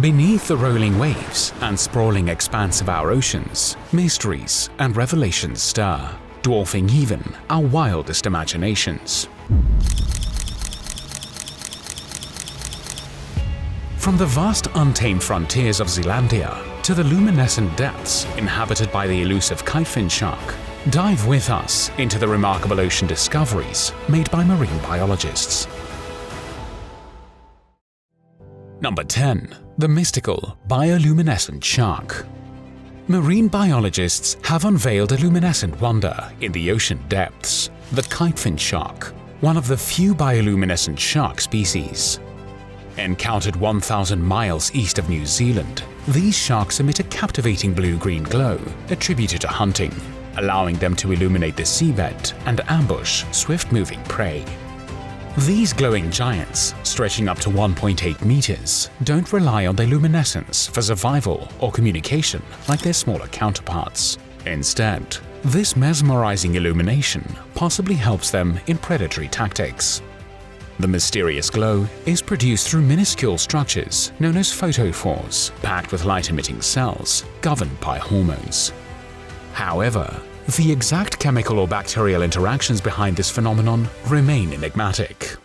Beneath the rolling waves and sprawling expanse of our oceans, mysteries and revelations stir, dwarfing even our wildest imaginations. From the vast untamed frontiers of Zealandia to the luminescent depths inhabited by the elusive kitefin shark, dive with us into the remarkable ocean discoveries made by marine biologists. Number 10. The mystical bioluminescent shark. Marine biologists have unveiled a luminescent wonder in the ocean depths, the kitefin shark, one of the few bioluminescent shark species. Encountered 1,000 miles east of New Zealand, these sharks emit a captivating blue-green glow attributed to hunting, allowing them to illuminate the seabed and ambush swift-moving prey. These glowing giants, stretching up to 1.8 meters, don't rely on their luminescence for survival or communication like their smaller counterparts. Instead, this mesmerizing illumination possibly helps them in predatory tactics. The mysterious glow is produced through minuscule structures known as photophores, packed with light-emitting cells governed by hormones. However, the exact chemical or bacterial interactions behind this phenomenon remain enigmatic.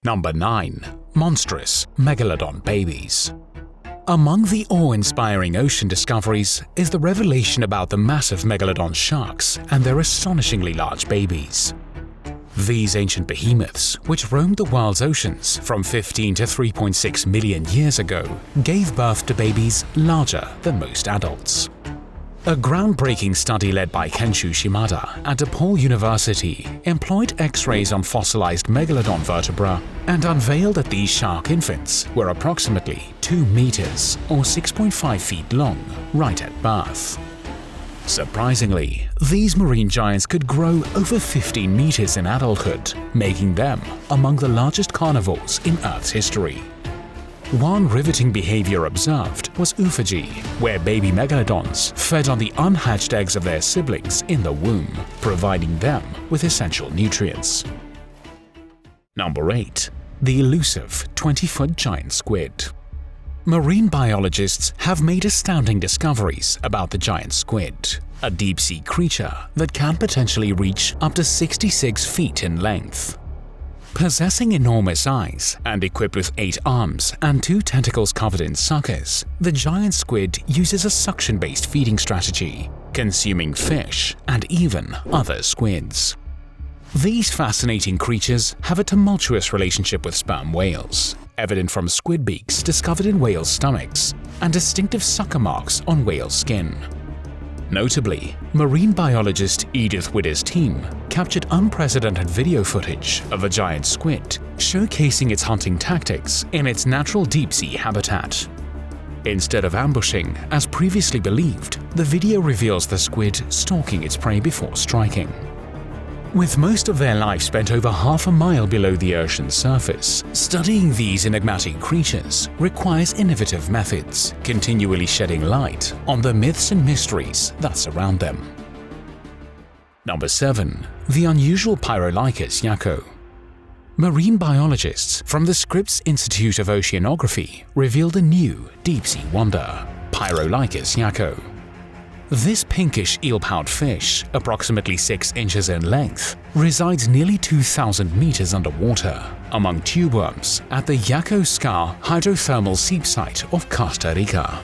Number 9. Monstrous megalodon babies. Among the awe-inspiring ocean discoveries is the revelation about the massive megalodon sharks and their astonishingly large babies. These ancient behemoths, which roamed the world's oceans from 15 to 3.6 million years ago, gave birth to babies larger than most adults. A groundbreaking study led by Kenshu Shimada at DePaul University employed X-rays on fossilized megalodon vertebrae and unveiled that these shark infants were approximately 2 meters or 6.5 feet long right at birth. Surprisingly, these marine giants could grow over 15 meters in adulthood, making them among the largest carnivores in Earth's history. One riveting behavior observed was oophagy, where baby megalodons fed on the unhatched eggs of their siblings in the womb, providing them with essential nutrients. Number 8. The elusive 20-foot giant squid. Marine biologists have made astounding discoveries about the giant squid, a deep-sea creature that can potentially reach up to 66 feet in length. Possessing enormous eyes and equipped with 8 arms and 2 tentacles covered in suckers, the giant squid uses a suction-based feeding strategy, consuming fish and even other squids. These fascinating creatures have a tumultuous relationship with sperm whales, evident from squid beaks discovered in whales' stomachs and distinctive sucker marks on whale skin. Notably, marine biologist Edith Widder's team captured unprecedented video footage of a giant squid showcasing its hunting tactics in its natural deep-sea habitat. Instead of ambushing, as previously believed, the video reveals the squid stalking its prey before striking. With most of their life spent over half a mile below the ocean's surface, studying these enigmatic creatures requires innovative methods, continually shedding light on the myths and mysteries that surround them. Number 7. The unusual Pyrolycus yakko. Marine biologists from the Scripps Institute of Oceanography revealed a new deep-sea wonder, Pyrolycus yakko. This pinkish eel-powered fish, approximately 6 inches in length, resides nearly 2,000 meters underwater among tube worms at the Yakko Scar hydrothermal seep site of Costa Rica.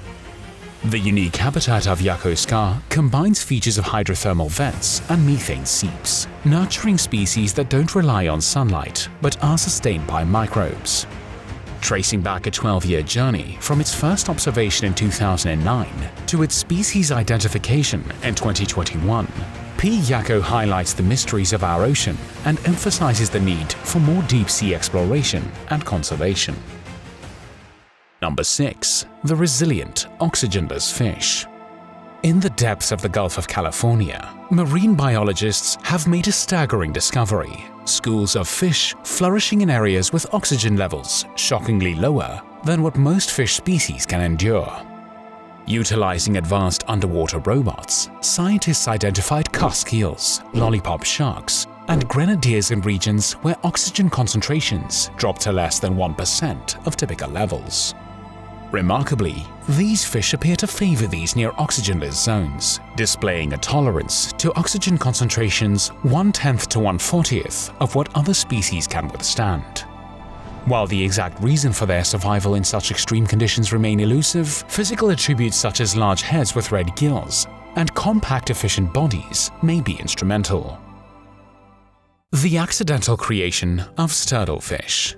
The unique habitat of Yakko Scar combines features of hydrothermal vents and methane seeps, nurturing species that don't rely on sunlight but are sustained by microbes. Tracing back a 12-year journey from its first observation in 2009 to its species identification in 2021, P. yakko highlights the mysteries of our ocean and emphasizes the need for more deep-sea exploration and conservation. Number 6. The resilient, oxygenless fish. In the depths of the Gulf of California, marine biologists have made a staggering discovery: schools of fish flourishing in areas with oxygen levels shockingly lower than what most fish species can endure. Utilizing advanced underwater robots, scientists identified cusk eels, lollipop sharks, and grenadiers in regions where oxygen concentrations drop to less than 1% of typical levels. Remarkably, these fish appear to favor these near oxygenless zones, displaying a tolerance to oxygen concentrations 1/10 to 1/40th of what other species can withstand. While the exact reason for their survival in such extreme conditions remain elusive, physical attributes such as large heads with red gills and compact efficient bodies may be instrumental. The accidental creation of sturddlefish.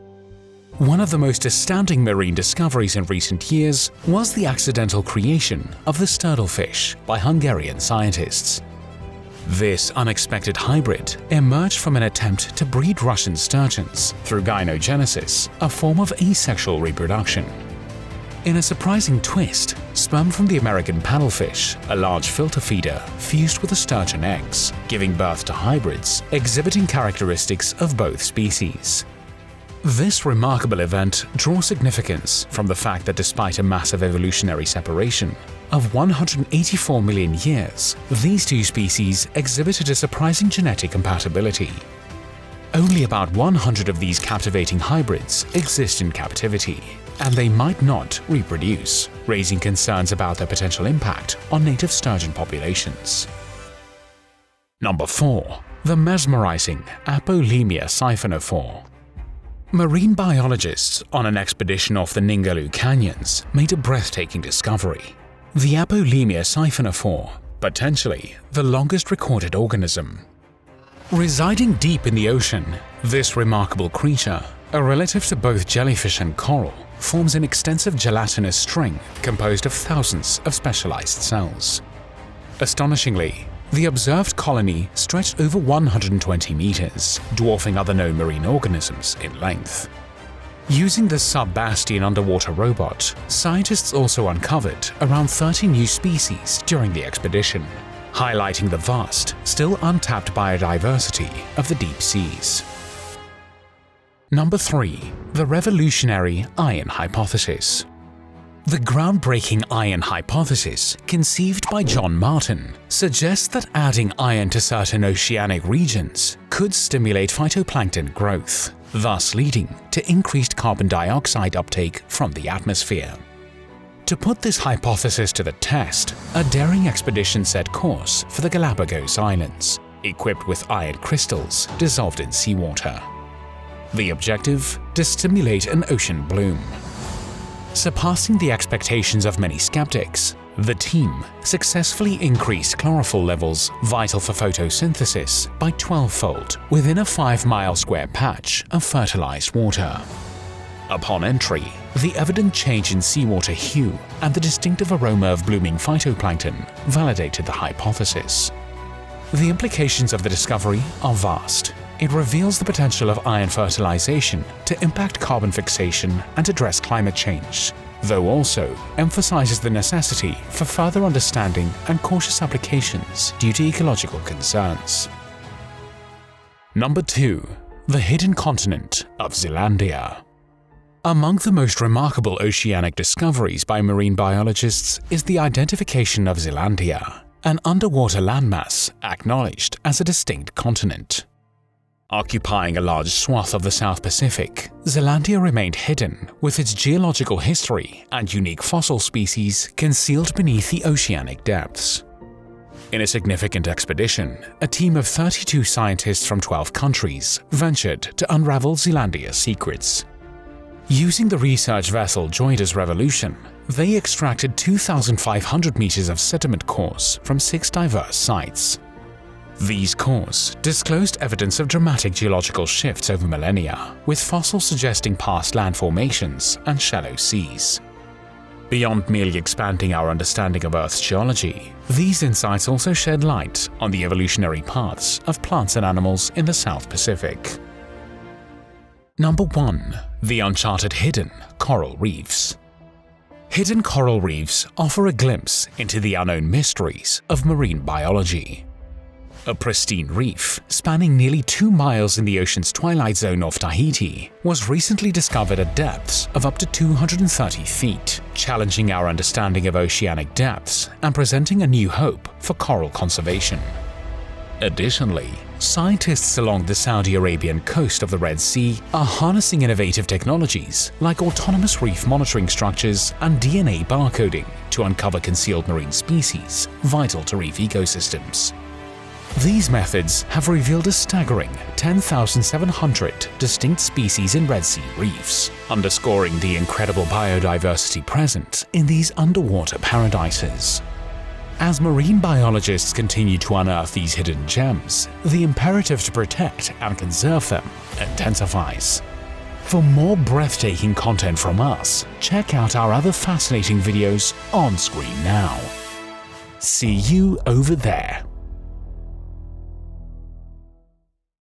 One of the most astounding marine discoveries in recent years was the accidental creation of the sturddlefish by Hungarian scientists. This unexpected hybrid emerged from an attempt to breed Russian sturgeons through gynogenesis, a form of asexual reproduction. In a surprising twist, sperm from the American paddlefish, a large filter feeder, fused with the sturgeon eggs, giving birth to hybrids exhibiting characteristics of both species. This remarkable event draws significance from the fact that despite a massive evolutionary separation of 184 million years, these two species exhibited a surprising genetic compatibility. Only about 100 of these captivating hybrids exist in captivity, and they might not reproduce, raising concerns about their potential impact on native sturgeon populations. Number 4. The mesmerizing Apolemia siphonophore. Marine biologists on an expedition off the Ningaloo Canyons made a breathtaking discovery: the Apolemia siphonophore, potentially the longest recorded organism. Residing deep in the ocean, this remarkable creature, a relative to both jellyfish and coral, forms an extensive gelatinous string composed of thousands of specialized cells. Astonishingly, the observed colony stretched over 120 meters, dwarfing other known marine organisms in length. Using the sub-Bastian underwater robot, scientists also uncovered around 30 new species during the expedition, highlighting the vast, still untapped biodiversity of the deep seas. Number 3. The revolutionary iron hypothesis. The groundbreaking iron hypothesis, conceived by John Martin, suggests that adding iron to certain oceanic regions could stimulate phytoplankton growth, thus leading to increased carbon dioxide uptake from the atmosphere. To put this hypothesis to the test, a daring expedition set course for the Galapagos Islands, equipped with iron crystals dissolved in seawater. The objective? To stimulate an ocean bloom. Surpassing the expectations of many skeptics, the team successfully increased chlorophyll levels vital for photosynthesis by 12-fold within a 5-mile square patch of fertilized water. Upon entry, the evident change in seawater hue and the distinctive aroma of blooming phytoplankton validated the hypothesis. The implications of the discovery are vast. It reveals the potential of iron fertilization to impact carbon fixation and address climate change, though also emphasizes the necessity for further understanding and cautious applications due to ecological concerns. Number 2. The hidden continent of Zealandia. Among the most remarkable oceanic discoveries by marine biologists is the identification of Zealandia, an underwater landmass acknowledged as a distinct continent. Occupying a large swath of the South Pacific, Zealandia remained hidden, with its geological history and unique fossil species concealed beneath the oceanic depths. In a significant expedition, a team of 32 scientists from 12 countries ventured to unravel Zealandia's secrets. Using the research vessel Joida's Revolution, they extracted 2,500 meters of sediment cores from 6 diverse sites. These cores disclosed evidence of dramatic geological shifts over millennia, with fossils suggesting past land formations and shallow seas. Beyond merely expanding our understanding of Earth's geology, these insights also shed light on the evolutionary paths of plants and animals in the South Pacific. Number 1. The uncharted hidden coral reefs. Hidden coral reefs offer a glimpse into the unknown mysteries of marine biology. A pristine reef, spanning nearly 2 miles in the ocean's twilight zone off Tahiti, was recently discovered at depths of up to 230 feet, challenging our understanding of oceanic depths and presenting a new hope for coral conservation. Additionally, Scientists along the Saudi Arabian coast of the Red Sea are harnessing innovative technologies like autonomous reef monitoring structures and DNA barcoding to uncover concealed marine species vital to reef ecosystems. These methods have revealed a staggering 10,700 distinct species in Red Sea reefs, underscoring the incredible biodiversity present in these underwater paradises. As marine biologists continue to unearth these hidden gems, the imperative to protect and conserve them intensifies. For more breathtaking content from us, check out our other fascinating videos on screen now. See you over there.